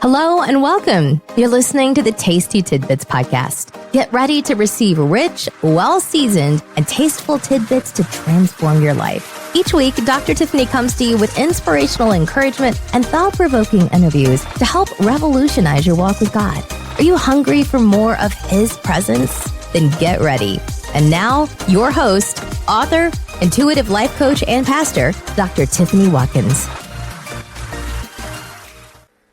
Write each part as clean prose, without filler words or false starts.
Hello and welcome. You're listening to the Tasty Tidbits podcast. Get ready to receive rich, well-seasoned, and tasteful tidbits to transform your life. Each week, Dr. Tiffany comes to you with inspirational encouragement and thought-provoking interviews to help revolutionize your walk with God. Are you hungry for more of His presence? Then get ready. And now, your host, author, intuitive life coach, and pastor, Dr. Tiffany Watkins.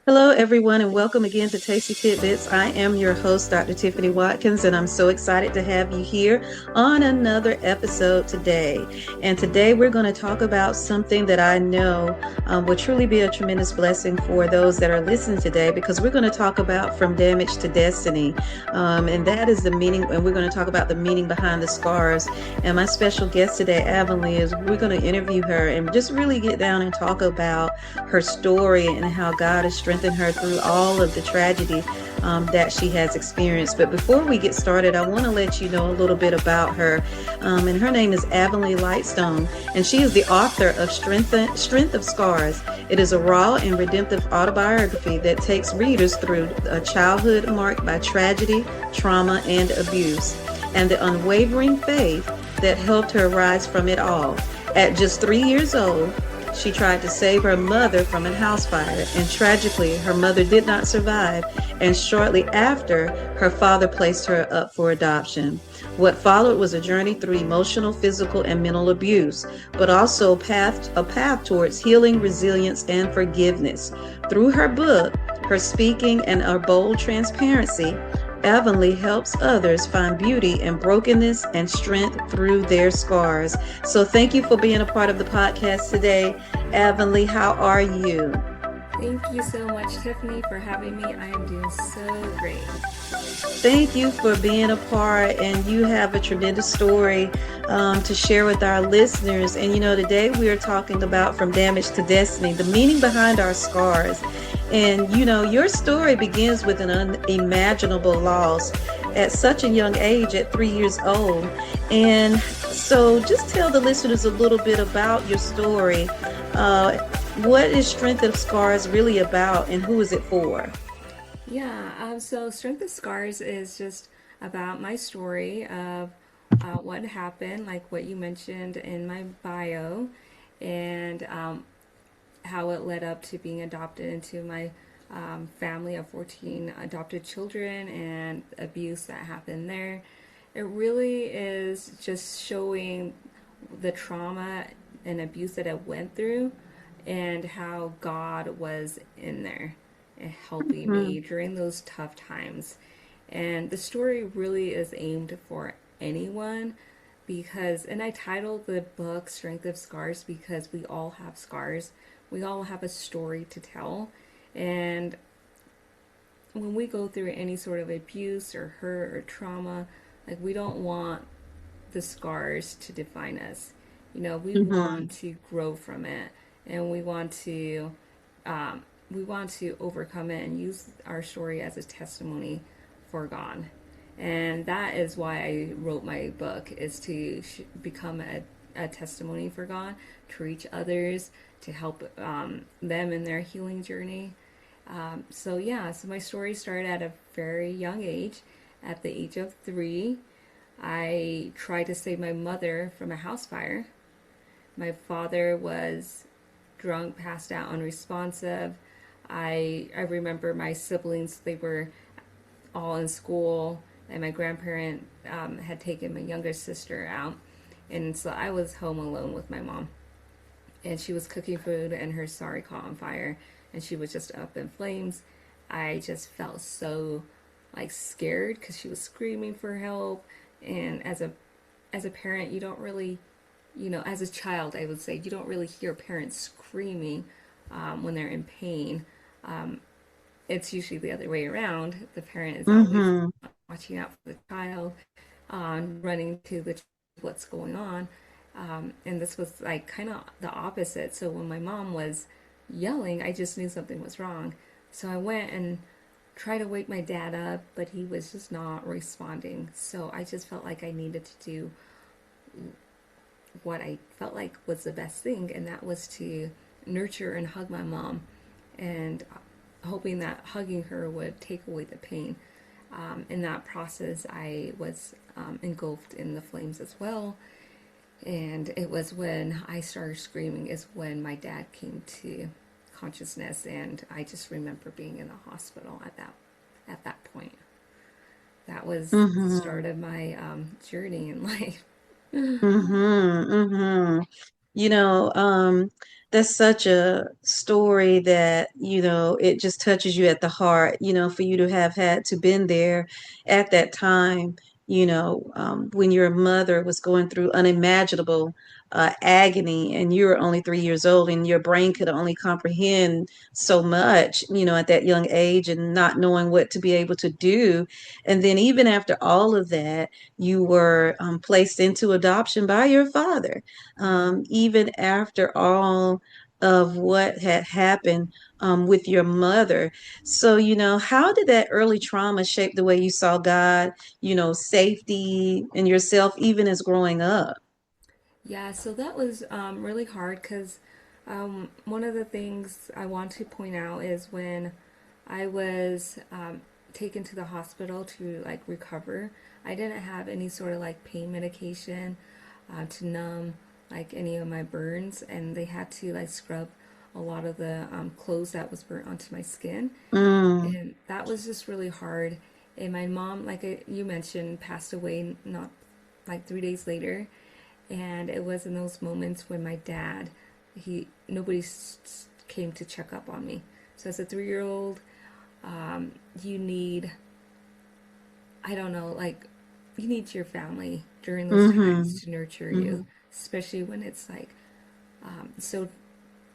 Hello, everyone, and welcome again to Tasty Tidbits. I am your host, Dr. Tiffany Watkins, and I'm so excited to have you here on another episode today. And today we're going to talk about something that I know will truly be a tremendous blessing for those that are listening today, because we're going to talk about from damage to destiny. And that is the meaning, and we're going to talk about the meaning behind the scars. And my special guest today, Avonley, is we're going to interview her and just really get down and talk about her story and how God has strengthened her through all of the tragedy that she has experienced. But before we get started, I want to let you know a little bit about her. And her name is Avonley Lightstone, and she is the author of Strength of Scars. It is a raw and redemptive autobiography that takes readers through a childhood marked by tragedy, trauma, and abuse, and the unwavering faith that helped her rise from it all. At just 3 years old, she tried to save her mother from a house fire, and tragically, her mother did not survive, and shortly after, her father placed her up for adoption. What followed was a journey through emotional, physical, and mental abuse, but also a path towards healing, resilience, and forgiveness. Through her book, her speaking, and her bold transparency, Avonley helps others find beauty in brokenness and strength through their scars. So thank you for being a part of the podcast today. Avonley, how are you? Thank you so much, Tiffany, for having me. I am doing so great. Thank you for being a part, and you have a tremendous story to share with our listeners. And today we are talking about from damage to destiny, the meaning behind our scars. And your story begins with an unimaginable loss at such a young age, at 3 years old. And so just tell the listeners a little bit about your story. What is Strength of Scars really about, and who is it for? Yeah, so Strength of Scars is just about my story of what happened, like what you mentioned in my bio, and how it led up to being adopted into my family of 14 adopted children and abuse that happened there. It really is just showing the trauma and abuse that I went through and how God was in there and helping me during those tough times. And the story really is aimed for anyone because, and I titled the book Strength of Scars because we all have scars. We all have a story to tell. And when we go through any sort of abuse or hurt or trauma, like we don't want the scars to define us. We want to grow from it, and we want to overcome it and use our story as a testimony for God. And that is why I wrote my book, is to become a testimony for God, to reach others, to help them in their healing journey. So my story started at a very young age. At the age of 3, I tried to save my mother from a house fire. My father was drunk, passed out, unresponsive. I remember my siblings, they were all in school, and my grandparent had taken my younger sister out. And so I was home alone with my mom. And she was cooking food, and her sari caught on fire, and she was just up in flames. I just felt so scared because she was screaming for help. And as a parent, you don't really, as a child, I would say, you don't really hear parents screaming when they're in pain. It's usually the other way around. The parent is always watching out for the child, running to what's going on. And this was kind of the opposite. So when my mom was yelling, I just knew something was wrong. So I went and tried to wake my dad up, but he was just not responding. So I just felt like I needed to do what I felt like was the best thing, and that was to nurture and hug my mom. And hoping that hugging her would take away the pain. In that process, I was engulfed in the flames as well. And it was when I started screaming is when my dad came to consciousness, and I just remember being in the hospital at that point. That was the start of my journey in life. Mm-hmm. You know, that's such a story that, it just touches you at the heart, for you to have had to been there at that time, when your mother was going through unimaginable agony and you were only 3 years old and your brain could only comprehend so much, at that young age and not knowing what to be able to do. And then even after all of that, you were placed into adoption by your father, even after all of what had happened with your mother. So, how did that early trauma shape the way you saw God, safety and yourself, even as growing up? Yeah, so that was really hard because one of the things I want to point out is when I was taken to the hospital to like recover, I didn't have any sort of like pain medication to numb like any of my burns, and they had to like scrub a lot of the clothes that was burnt onto my skin, Mm, and that was just really hard. And my mom, like you mentioned, passed away not like 3 days later, and it was in those moments when my dad, nobody came to check up on me. So as a 3 year old, you need, I don't know, like you need your family during those mm-hmm, times to nurture mm-hmm, you, especially when it's like so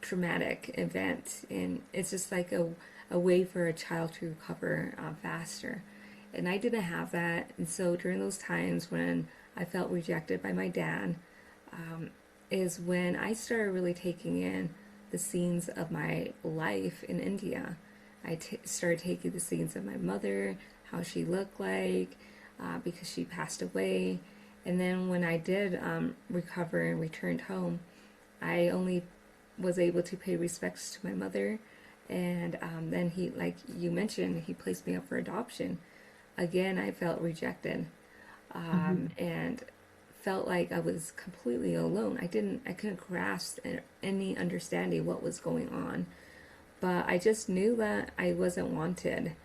traumatic event, and it's just like a way for a child to recover faster. And I didn't have that, and so during those times when I felt rejected by my dad, is when I started really taking in the scenes of my life in India. Started taking the scenes of my mother, how she looked like, because she passed away. And then when I did recover and returned home, I only was able to pay respects to my mother. And then he, like you mentioned, he placed me up for adoption. Again, I felt rejected, mm-hmm, and felt like I was completely alone. I couldn't grasp any understanding what was going on. But I just knew that I wasn't wanted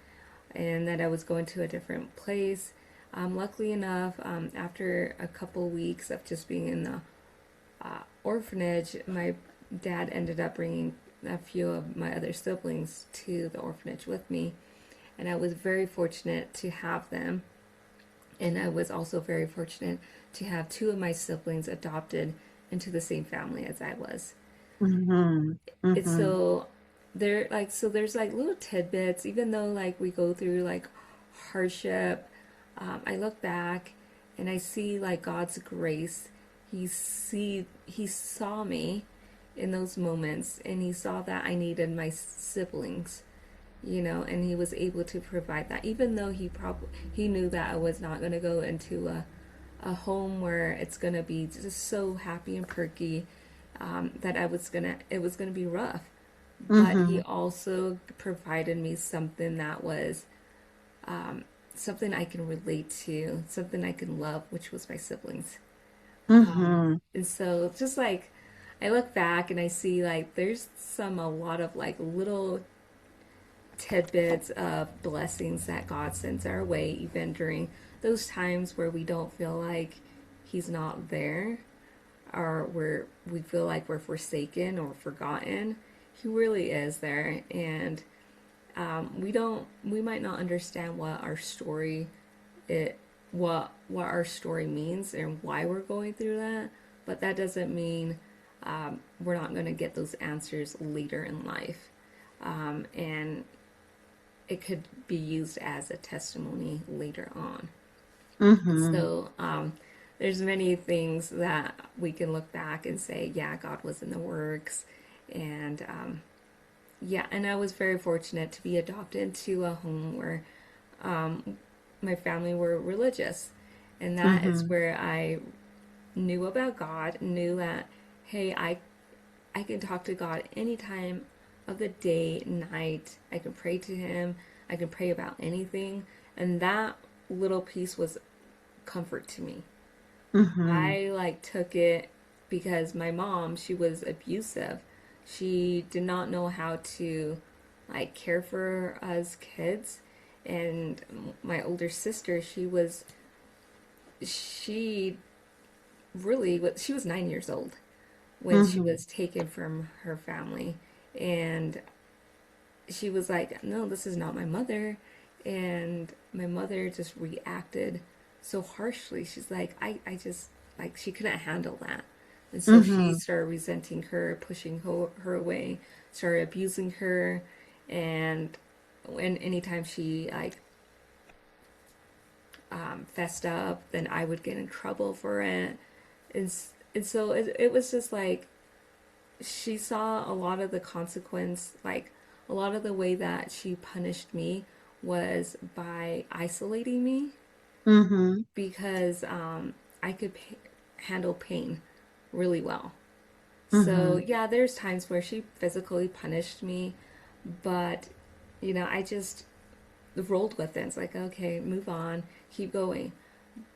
and that I was going to a different place. Luckily enough, after a couple weeks of just being in the orphanage, my dad ended up bringing a few of my other siblings to the orphanage with me. And I was very fortunate to have them. And I was also very fortunate to have two of my siblings adopted into the same family as I was. mm-hmm, It's mm-hmm, so there's like little tidbits, even though like we go through like hardship. I look back and I see like God's grace. He saw me in those moments, and he saw that I needed my siblings, and he was able to provide that, even though he knew that I was not going to go into a home where it's going to be just so happy and perky, that it was gonna be rough. But he mm-hmm, also provided me something that was something I can relate to, something I can love, which was my siblings. mm-hmm, And so it's just like I look back and I see like there's a lot of like little tidbits of blessings that God sends our way, even during those times where we don't feel like He's not there, or we feel like we're forsaken or forgotten. He really is there, and we might not understand what our story means and why we're going through that, but that doesn't mean we're not going to get those answers later in life. And it could be used as a testimony later on. mm-hmm, So there's many things that we can look back and say, yeah, God was in the works. And yeah, and I was very fortunate to be adopted to a home where my family were religious. And that is mm-hmm, where I knew about God, knew that, hey, I can talk to God any time of the day, night. I can pray to him. I can pray about anything. And that little piece was comfort to me. Mm-hmm. I like took it because my mom, she was abusive. She did not know how to like care for us kids. And my older sister, she she was 9 years old when she Mm-hmm. was taken from her family. And she was like, no, this is not my mother. And my mother just reacted so harshly. She's like, I just, like, she couldn't handle that. And so she Mm-hmm. started resenting her, pushing her away, started abusing her. And when anytime she, like, fessed up, then I would get in trouble for it. And so it was just like, she saw a lot of the consequence, like a lot of the way that she punished me was by isolating me Mm-hmm. because I could handle pain really well. So, Mm-hmm. yeah, there's times where she physically punished me, but, I just rolled with it. It's like, okay, move on, keep going.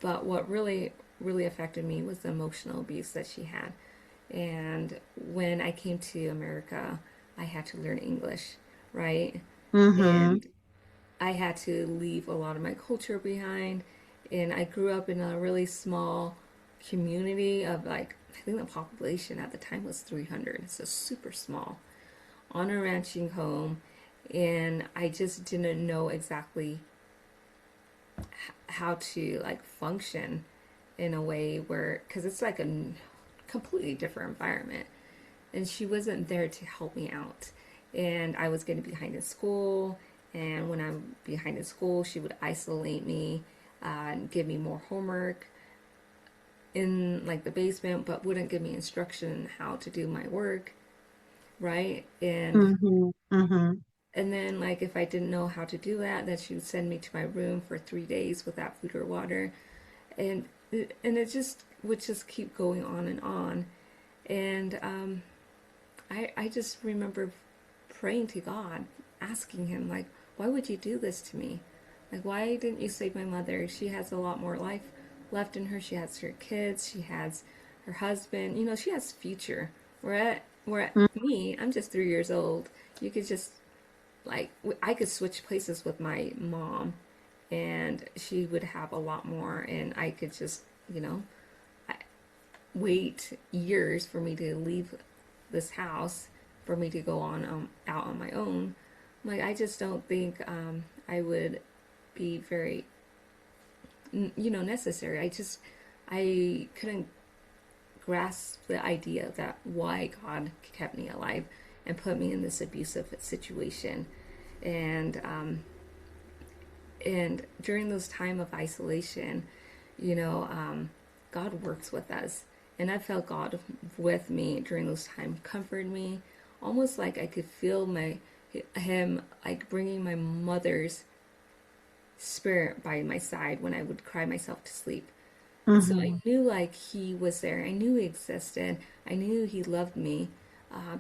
But what really, really affected me was the emotional abuse that she had. And when I came to America, I had to learn English, right? Mm-hmm. And I had to leave a lot of my culture behind. And I grew up in a really small community of, like, I think the population at the time was 300, so super small, on a ranching home. And I just didn't know exactly how to, like, function in a way where, because it's like a completely different environment. And she wasn't there to help me out. And I was getting behind in school. And when I'm behind in school, she would isolate me and give me more homework in like the basement, but wouldn't give me instruction how to do my work, right? Mm-hmm. Mm-hmm. And then like if I didn't know how to do that, then she would send me to my room for 3 days without food or water, and it just would just keep going on and on. And I just remember praying to God, asking Him, like, why would you do this to me? Like, why didn't you save my mother? She has a lot more life left in her. She has her kids. She has her husband. She has future. Where at me, I'm just 3 years old. You could just, like, I could switch places with my mom, and she would have a lot more, and I could just, wait years for me to leave this house, for me to go on out on my own. Like, I just don't think I would be very necessary. I couldn't grasp the idea that why God kept me alive and put me in this abusive situation. And um and during those time of isolation, you know um God works with us. And I felt God with me during those times, comfort me, almost like I could feel him like bringing my mother's spirit by my side when I would cry myself to sleep. And so I Mm-hmm. knew like he was there. I knew he existed. I knew he loved me,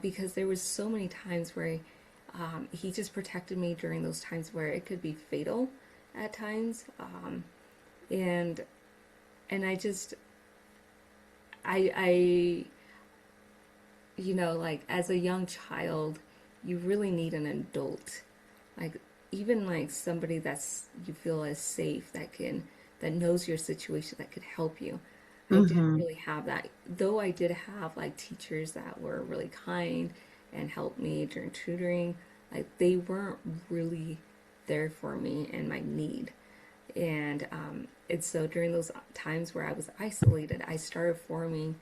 because there was so many times where he just protected me during those times where it could be fatal at times. And I just I like as a young child, you really need an adult, like even like somebody that's you feel is safe, that knows your situation, that could help you. I didn't Mm-hmm. really have that, though I did have like teachers that were really kind and helped me during tutoring. Like they weren't really there for me and my need. And so during those times where I was isolated, I started forming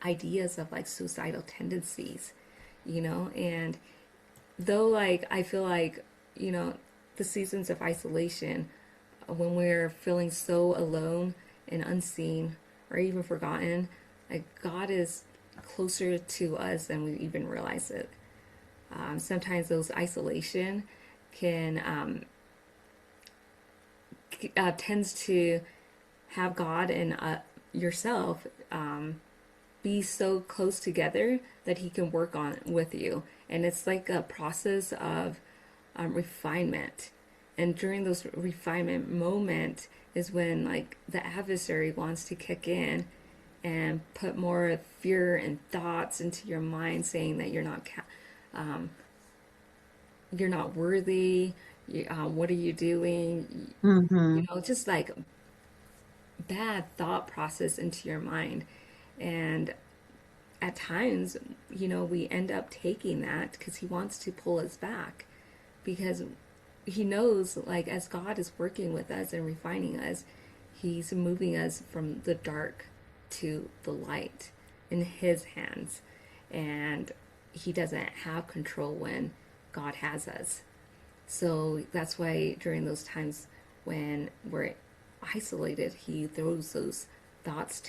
ideas of like suicidal tendencies, and though like I feel like, the seasons of isolation, when we're feeling so alone and unseen or even forgotten, like God is closer to us than we even realize it. Sometimes those isolation can tends to have God and yourself be so close together that he can work on it with you. And it's like a process of refinement. And during those refinement moment is when like the adversary wants to kick in and put more fear and thoughts into your mind, saying that you're not worthy. What are you doing? Mm-hmm. Just like bad thought process into your mind. And at times, we end up taking that because he wants to pull us back, because he knows, like, as God is working with us and refining us, he's moving us from the dark to the light in his hands. And he doesn't have control when God has us. So that's why during those times when we're isolated, he throws those thoughts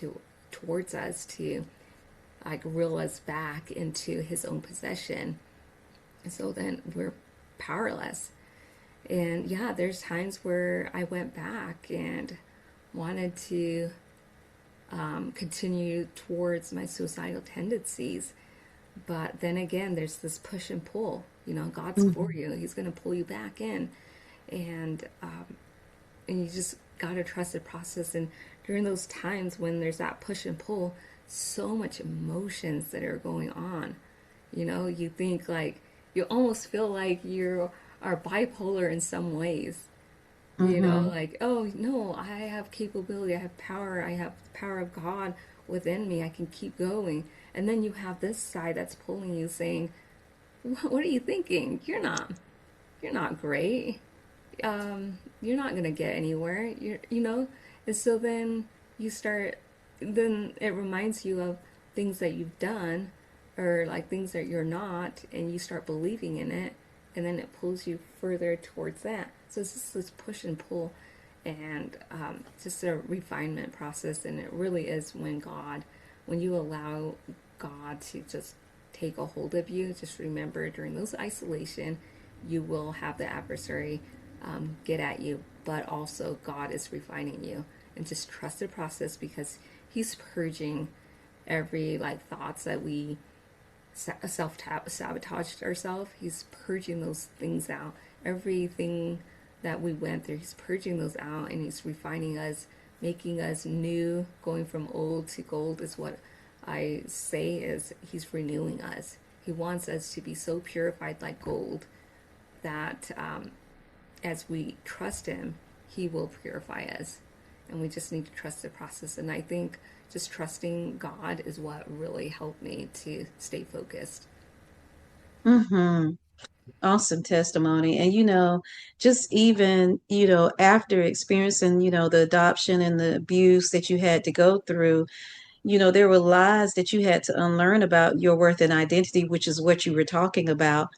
towards us to like reel us back into his own possession. And so then we're powerless. And yeah, there's times where I went back and wanted to continue towards my suicidal tendencies. But then again, there's this push and pull. God's Mm-hmm. for you. He's going to pull you back in. And you just got to trust the process. And during those times when there's that push and pull, so much emotions that are going on. You think like, you almost feel like you are bipolar in some ways. Mm-hmm. Like, oh no, I have capability, I have power, I have the power of God within me, I can keep going. And then you have this side that's pulling you saying, what are you thinking? You're not great. You're not gonna get anywhere. And so then then it reminds you of things that you've done, or like things that you're not, and you start believing in it, and then it pulls you further towards that. So it's just this push and pull, and just a refinement process. And it really is when you allow God to just take a hold of you. Just remember, during those isolation, you will have the adversary get at you, but also God is refining you. And just trust the process, because he's purging every like thoughts that we self-sabotaged ourselves. He's purging those things out. Everything that we went through, he's purging those out, and he's refining us, making us new, going from old to gold is what I say. Is he's renewing us. He wants us to be so purified like gold that as we trust him, he will purify us. And we just need to trust the process. And I think just trusting God is what really helped me to stay focused. Mm-hmm. Awesome testimony. And, just even, after experiencing, the adoption and the abuse that you had to go through, there were lies that you had to unlearn about your worth and identity, which is what you were talking about.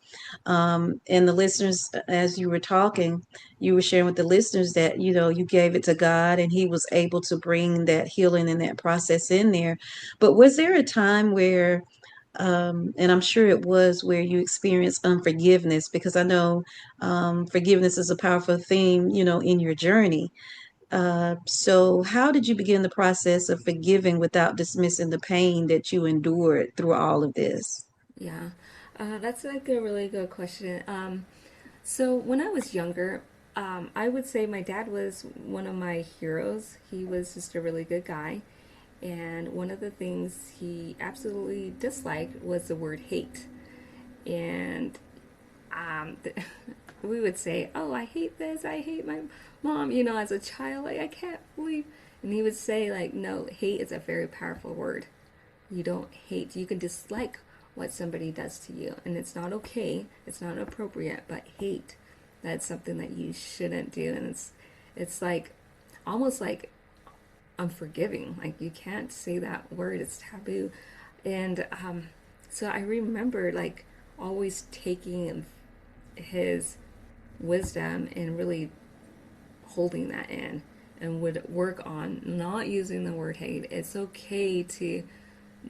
And the listeners, as you were talking, you were sharing with the listeners that, you gave it to God and he was able to bring that healing and that process in there. But was there a time where, and I'm sure it was, where you experienced unforgiveness? Because I know forgiveness is a powerful theme, in your journey. So how did you begin the process of forgiving without dismissing the pain that you endured through all of this? Yeah, that's like a really good question. So when I was younger, I would say my dad was one of my heroes. He was just a really good guy. And one of the things he absolutely disliked was the word hate. And um, we would say, "Oh, I hate this. I hate my mom." As a child, like, I can't believe. And he would say, like, "No, hate is a very powerful word. You don't hate. You can dislike what somebody does to you, and it's not okay. It's not appropriate. But hate, that's something that you shouldn't do." And it's like almost like unforgiving. Like, you can't say that word. It's taboo. And so I remember like always taking his wisdom and really holding that in, and would work on not using the word hate. It's okay to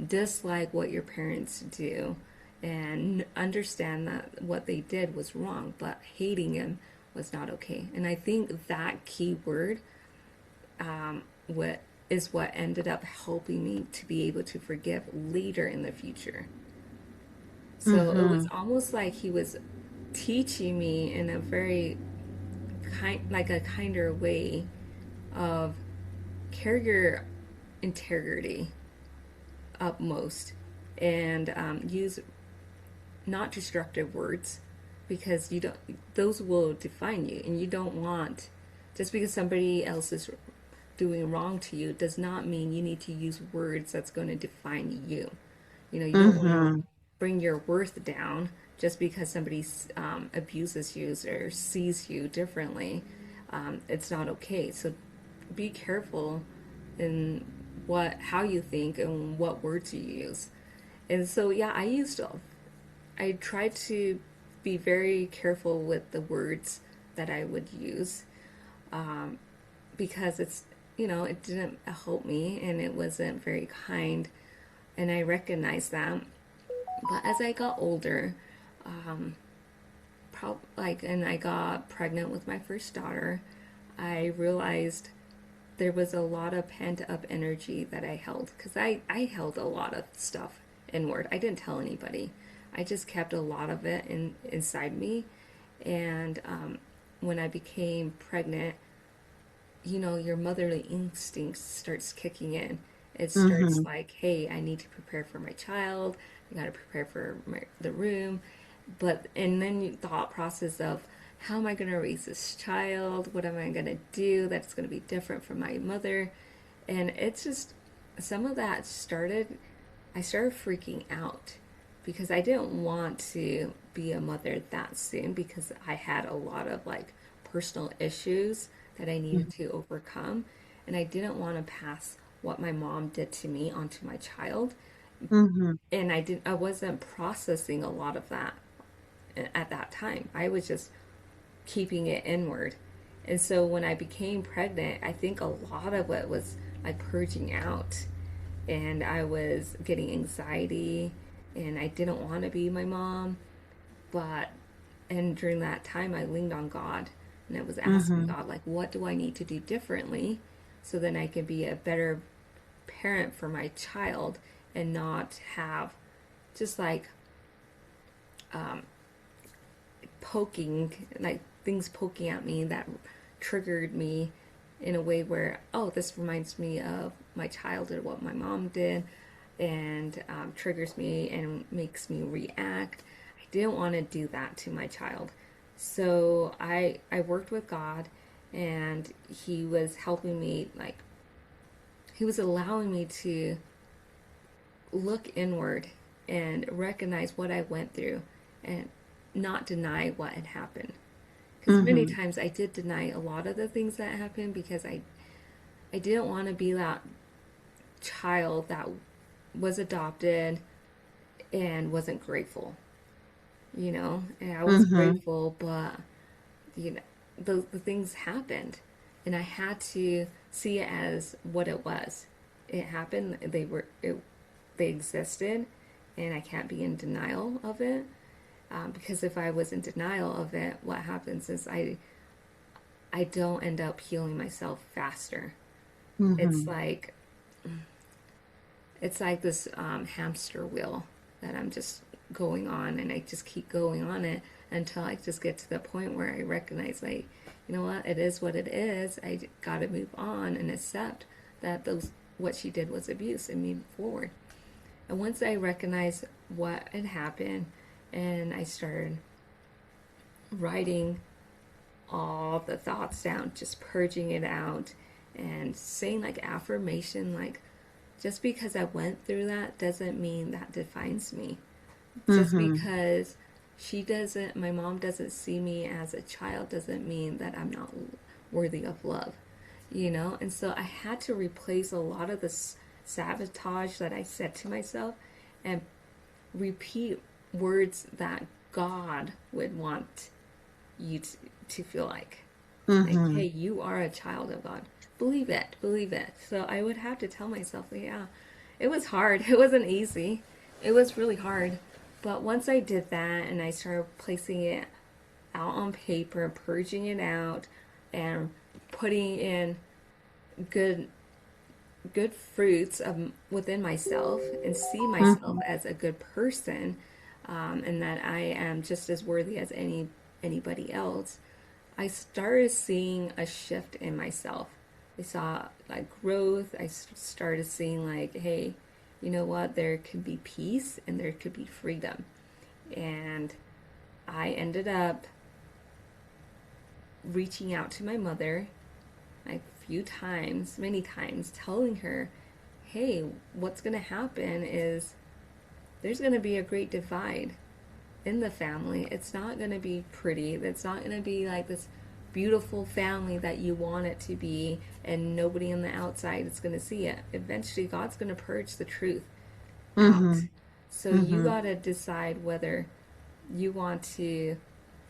dislike what your parents do and understand that what they did was wrong, but hating him was not okay. And I think that key word what is what ended up helping me to be able to forgive later in the future. So it was almost like he was teaching me in a very like a kinder way of carry your integrity upmost and use not destructive words, because you don't, those will define you, and you don't want, just because somebody else is doing wrong to you does not mean you need to use words that's going to define you. You don't want to bring your worth down just because somebody abuses you or sees you differently. It's not okay. So be careful in how you think and what words you use. And so yeah, I tried to be very careful with the words that I would use, because it didn't help me and it wasn't very kind, and I recognized that. But as I got older, and I got pregnant with my first daughter, I realized there was a lot of pent up energy that I held, because I held a lot of stuff inward. I didn't tell anybody. I just kept a lot of it inside me. And when I became pregnant, your motherly instinct starts kicking in. It starts like, hey, I need to prepare for my child. I got to prepare for the room. And then the thought process of, how am I going to raise this child? What am I going to do that's going to be different from my mother? And it's just, some of that I started freaking out, because I didn't want to be a mother that soon, because I had a lot of like personal issues that I needed to overcome. And I didn't want to pass what my mom did to me onto my child. And I wasn't processing a lot of that at that time. I was just keeping it inward. And so when I became pregnant, I think a lot of it was like purging out, and I was getting anxiety, and I didn't want to be my mom. And during that time, I leaned on God, and I was asking God, like, what do I need to do differently so then I can be a better parent for my child, and not have just like things poking at me that triggered me in a way where, oh, this reminds me of my childhood, what my mom did, and triggers me and makes me react. I didn't want to do that to my child. So I worked with God, and he was helping me, like, he was allowing me to look inward and recognize what I went through and not deny what had happened. Because many times I did deny a lot of the things that happened, because I didn't want to be that child that was adopted and wasn't grateful. And I was grateful, but the things happened, and I had to see it as what it was. It happened. They existed, and I can't be in denial of it. Because if I was in denial of it, what happens is I don't end up healing myself faster. It's like this hamster wheel that I'm just going on, and I just keep going on it until I just get to the point where I recognize, like, you know what, it is what it is. I got to move on and accept that what she did was abuse, and move forward. And once I recognized what had happened, and I started writing all the thoughts down, just purging it out, and saying like affirmation, like, just because I went through that doesn't mean that defines me. Just because my mom doesn't see me as a child doesn't mean that I'm not worthy of love, And so I had to replace a lot of this sabotage that I said to myself, and repeat words that God would want you to feel like. Like, hey, you are a child of God. Believe it, believe it. So I would have to tell myself, yeah, it was hard. It wasn't easy. It was really hard. But once I did that, and I started placing it out on paper, purging it out, and putting in good good fruits within myself and see myself Mm-hmm. as a good person, and that I am just as worthy as anybody else, I started seeing a shift in myself. I saw like growth. I started seeing like, hey, you know what? There could be peace and there could be freedom. And I ended up reaching out to my mother like a few times, many times, telling her, hey, what's going to happen is there's going to be a great divide in the family. It's not going to be pretty. It's not going to be like this beautiful family that you want it to be, and nobody on the outside is going to see it. Eventually, God's going to purge the truth out. Mm-hmm. So you Mm-hmm. got to decide whether you want to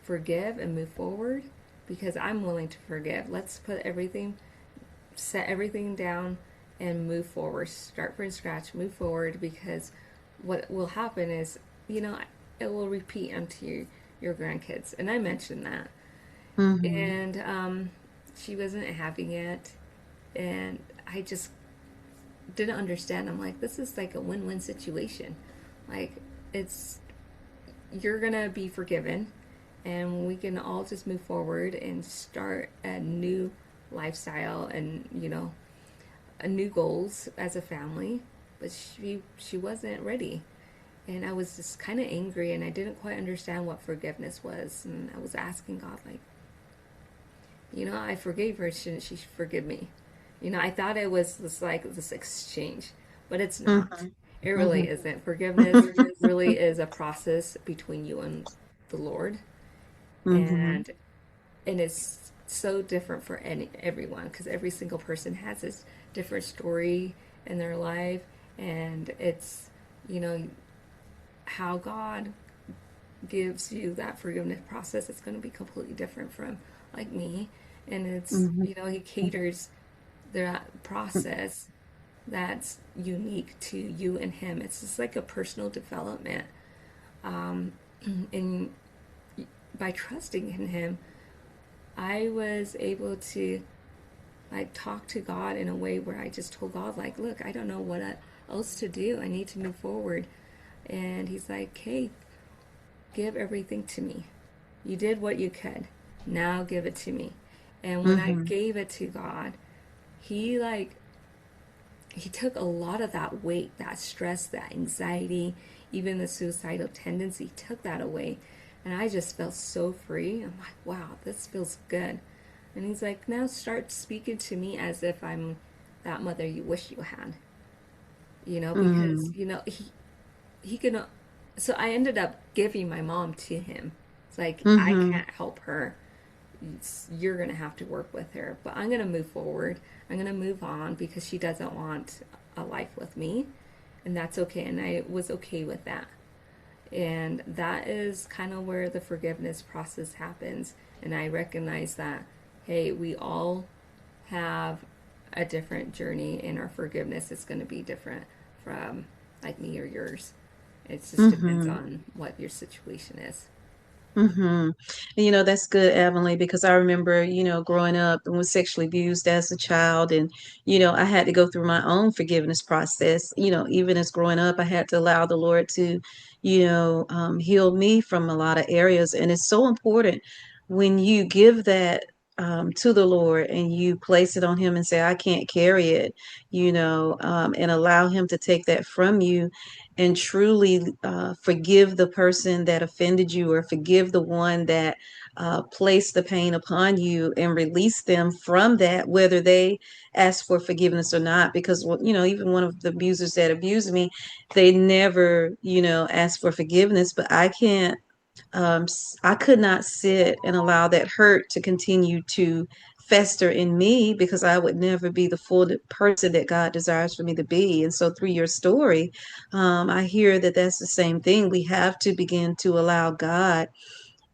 forgive and move forward, because I'm willing to forgive. Let's put everything, set everything down and move forward. Start from scratch, move forward, because what will happen is, you know, it will repeat unto your grandkids. And I mentioned that. Mm-hmm. And she wasn't having it. And I just didn't understand. I'm like, this is like a win win situation. Like, it's, you're going to be forgiven, and we can all just move forward and start a new lifestyle and, you know, a new goals as a family. But she wasn't ready, and I was just kind of angry, and I didn't quite understand what forgiveness was. And I was asking God, like, you know, I forgave her, shouldn't she forgive me? You know, I thought it was this like this exchange, but it's not. Mm-hmm. It really Mm-hmm. isn't. Forgiveness really is a process between you and the Lord, Mm-hmm. and it's so different for everyone, because every single person has this different story in their life, and it's, you know, how God gives you that forgiveness process. It's going to be completely different from like me, and it's, Mm-hmm. you know, He caters that process that's unique to you and Him. It's just like a personal development, um, and by trusting in Him, I was able to like talk to God in a way where I just told God, like, look, I don't know what else to do. I need to move forward. And He's like, hey, give everything to me. You did what you could. Now give it to me. And when I Mm-hmm. gave it to God, He like, He took a lot of that weight, that stress, that anxiety, even the suicidal tendency, took that away. And I just felt so free. I'm like, wow, this feels good. And He's like, now start speaking to me as if I'm that mother you wish you had. You know, because, Mm-hmm. you know, he can. So I ended up giving my mom to Him. It's like, I Mm-hmm. can't help her. You're going to have to work with her. But I'm going to move forward. I'm going to move on, because she doesn't want a life with me. And that's okay. And I was okay with that. And that is kind of where the forgiveness process happens. And I recognize that, hey, we all have a different journey, and our forgiveness is going to be different from like me or yours. It just depends Mm-hmm. on what your situation is. Mm-hmm. You know, that's good, Avonlea, because I remember, growing up and was sexually abused as a child. And, I had to go through my own forgiveness process. Even as growing up, I had to allow the Lord to, heal me from a lot of areas. And it's so important when you give that to the Lord and you place it on Him and say, I can't carry it, and allow Him to take that from you and truly forgive the person that offended you, or forgive the one that placed the pain upon you, and release them from that, whether they ask for forgiveness or not. Because, well, even one of the abusers that abused me, they never, asked for forgiveness. But I could not sit and allow that hurt to continue to fester in me, because I would never be the full person that God desires for me to be. And so through your story, I hear that that's the same thing. We have to begin to allow God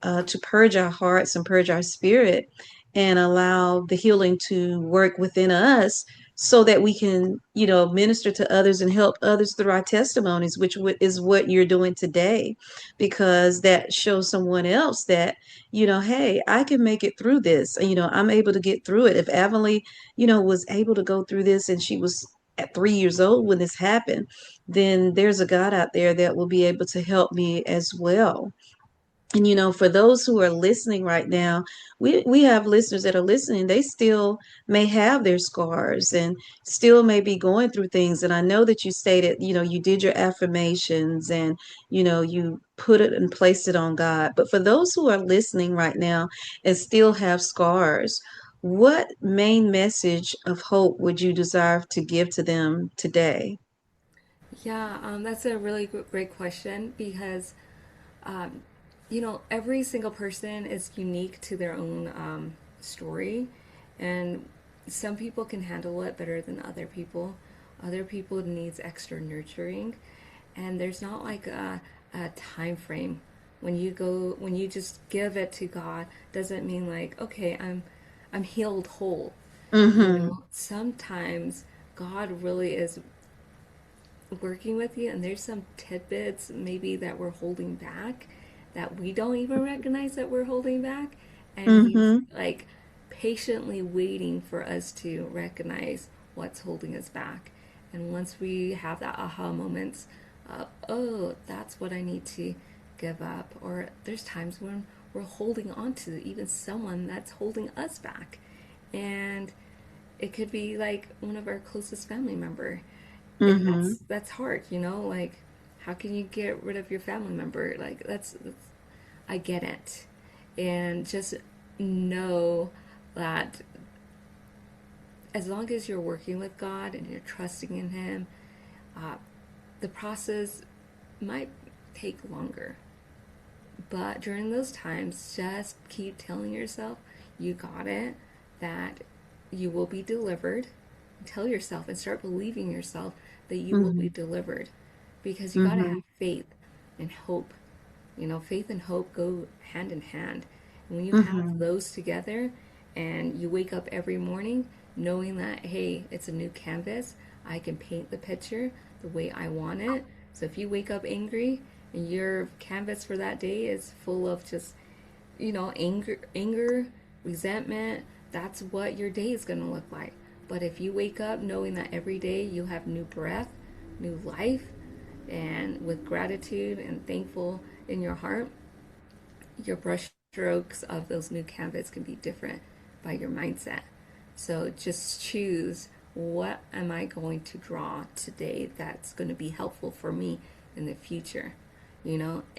to purge our hearts and purge our spirit, and allow the healing to work within us, so that we can, minister to others and help others through our testimonies, which is what you're doing today, because that shows someone else that, hey, I can make it through this. I'm able to get through it. If Avonlea, was able to go through this, and she was at 3 years old when this happened, then there's a God out there that will be able to help me as well. And for those who are listening right now, we have listeners that are listening. They still may have their scars and still may be going through things. And I know that you stated, you did your affirmations and you put it and placed it on God. But for those who are listening right now and still have scars, what main message of hope would you desire to give to them today? Yeah, that's a really great question because um, every single person is unique to their own story, and some people can handle it better than other people. Other people needs extra nurturing, and there's not like a time frame. When you just give it to God, doesn't mean like, okay, I'm healed whole. Mm-hmm. Sometimes God really is working with you, and there's some tidbits maybe that we're holding back that we don't even recognize that we're holding back, and he's Mm-hmm. like patiently waiting for us to recognize what's holding us back. And once we have that aha moments, oh, that's what I need to give up. Or there's times when we're holding on to even someone that's holding us back, and it could be like one of our closest family member, and Mm-hmm. that's hard, like how can you get rid of your family member? Like that's I get it. And just know that as long as you're working with God and you're trusting in Him, uh, the process might take longer. But during those times, just keep telling yourself you got it, that you will be delivered. Tell yourself and start believing yourself that you will be Mm-hmm. delivered, because you got to Mm-hmm. have faith and hope. Faith and hope go hand in hand. And when you have Mm-hmm. those together and you wake up every morning knowing that, hey, it's a new canvas, I can paint the picture the way I want it. So if you wake up angry and your canvas for that day is full of just, anger, resentment, that's what your day is going to look like. But if you wake up knowing that every day you have new breath, new life, and with gratitude and thankful in your heart, your brush strokes of those new canvas can be different by your mindset. So just choose, what am I going to draw today that's going to be helpful for me in the future?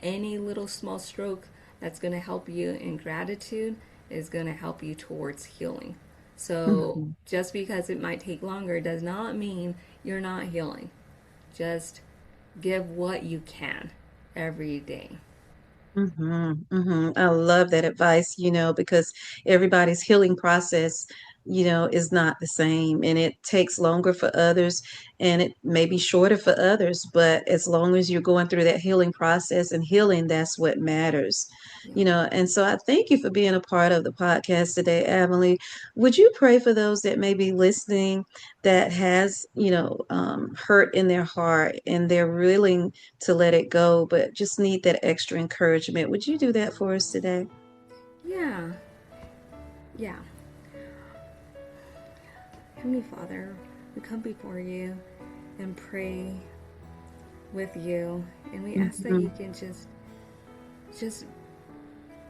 Any little small stroke that's going to help you in gratitude is going to help you towards healing. So Mm-hmm. just because it might take longer does not mean you're not healing. Just give what you can every day. Mm-hmm, mm-hmm. I love that advice, because everybody's healing process, is not the same, and it takes longer for others and it may be shorter for others. But as long as you're going through that healing process and healing, that's what matters, Yeah. And so I thank you for being a part of the podcast today, Emily. Would you pray for those that may be listening that has, hurt in their heart and they're willing to let it go, but just need that extra encouragement? Would you do that for us today? Yeah. Yeah. Heavenly Father, we come before you and pray with you, and we ask that Mm-hmm. you can just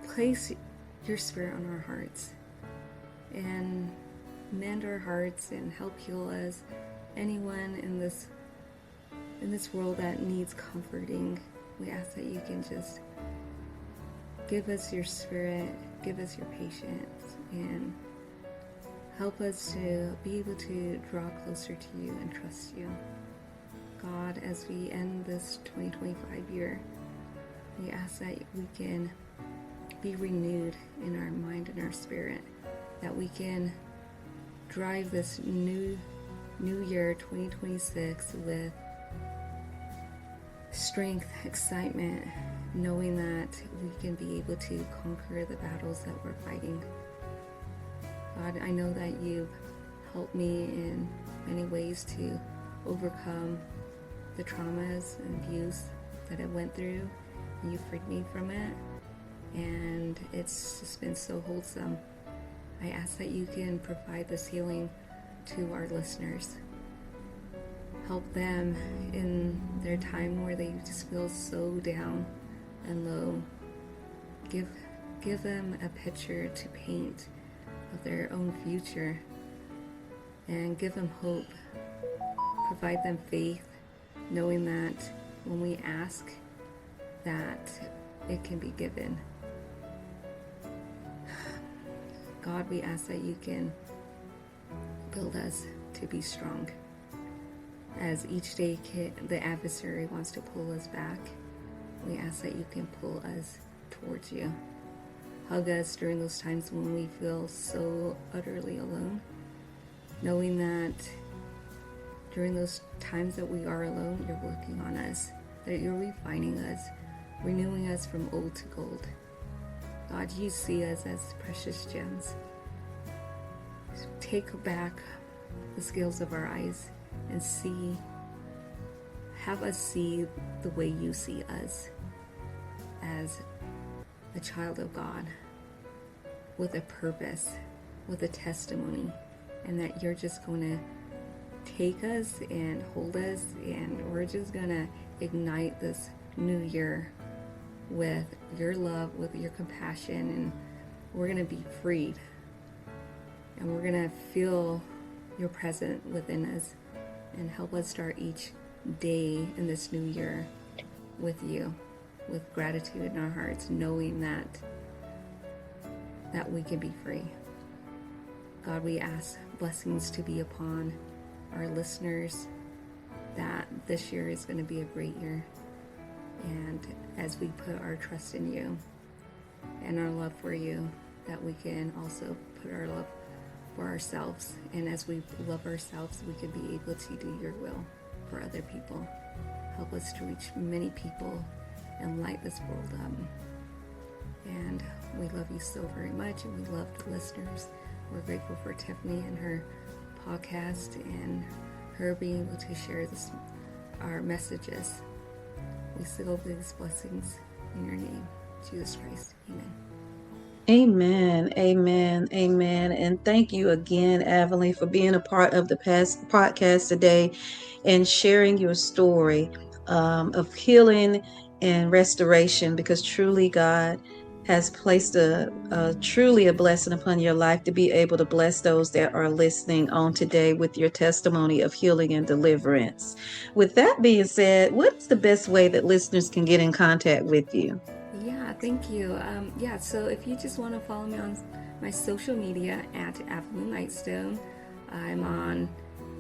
place your spirit on our hearts and mend our hearts and help heal us. Anyone in this world that needs comforting, we ask that you can just give us your spirit, give us your patience, and help us to be able to draw closer to you and trust you. God, as we end this 2025 year, we ask that we can be renewed in our mind and our spirit, that we can drive this new year 2026 with strength, excitement, knowing that we can be able to conquer the battles that we're fighting. God, I know that you've helped me in many ways to overcome the traumas and abuse that I went through. You freed me from it, and it's just been so wholesome. I ask that you can provide this healing to our listeners. help them in their time where they just feel so down and low. Give them a picture to paint of their own future, and give them hope. Provide them faith, knowing that when we ask, that it can be given. God, we ask that you can build us to be strong. As each day the adversary wants to pull us back, we ask that you can pull us towards you. Hug us during those times when we feel so utterly alone, knowing that during those times that we are alone, you're working on us, that you're refining us, renewing us from old to gold. God, you see us as precious gems. Take back the scales of our eyes and have us see the way you see us, as a child of God with a purpose, with a testimony, and that you're just going to take us and hold us, and we're just going to ignite this new year with your love, with your compassion, and we're going to be freed, and we're going to feel your presence within us, and help us start each day in this new year with you, with gratitude in our hearts, knowing that we can be free. God, we ask blessings to be upon our listeners, that this year is going to be a great year. And as we put our trust in you and our love for you, that we can also put our love for ourselves. And as we love ourselves, we can be able to do your will for other people. Help us to reach many people and light this world up. And we love you so very much, and we love the listeners. We're grateful for Tiffany and her podcast and her being able to share our messages. We seal these blessings in your name, Jesus Christ. Amen. Amen, amen, amen. And thank you again, Avonley, for being a part of the past podcast today and sharing your story of healing and restoration, because truly God has placed truly a blessing upon your life to be able to bless those that are listening on today with your testimony of healing and deliverance. With that being said, what's the best way that listeners can get in contact with you? Yeah, thank you. So if you just want to follow me on my social media at Avonley Lightstone, I'm on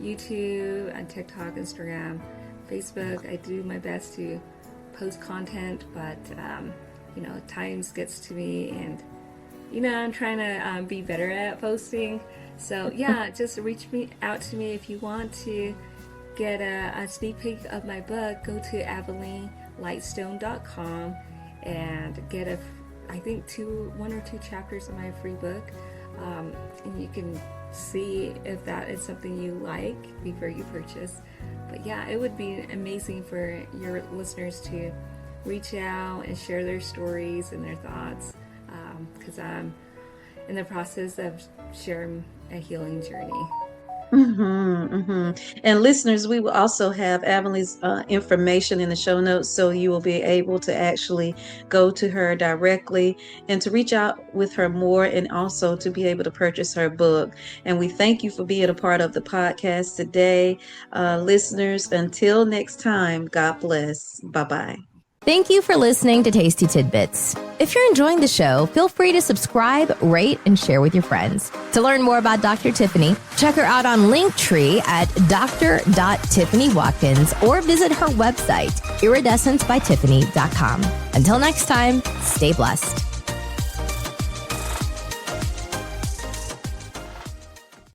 YouTube, on TikTok, Instagram, Facebook. I do my best to post content, but times gets to me, and I'm trying to be better at posting. So yeah, just reach out to me if you want to get a sneak peek of my book. Go to avonleylightstone.com and get I think 1 or 2 chapters of my free book, and you can see if that is something you like before you purchase. But yeah, it would be amazing for your listeners to reach out and share their stories and their thoughts, because I'm in the process of sharing a healing journey. And listeners, we will also have Avonley's information in the show notes, so you will be able to actually go to her directly and to reach out with her more, and also to be able to purchase her book. And we thank you for being a part of the podcast today. Listeners, until next time, God bless. Bye-bye. Thank you for listening to Tasty Tidbits. If you're enjoying the show, feel free to subscribe, rate, and share with your friends. To learn more about Dr. Tiffany, check her out on Linktree at dr.tiffanywatkins, or visit her website, iridescencebytiffany.com. Until next time, stay blessed.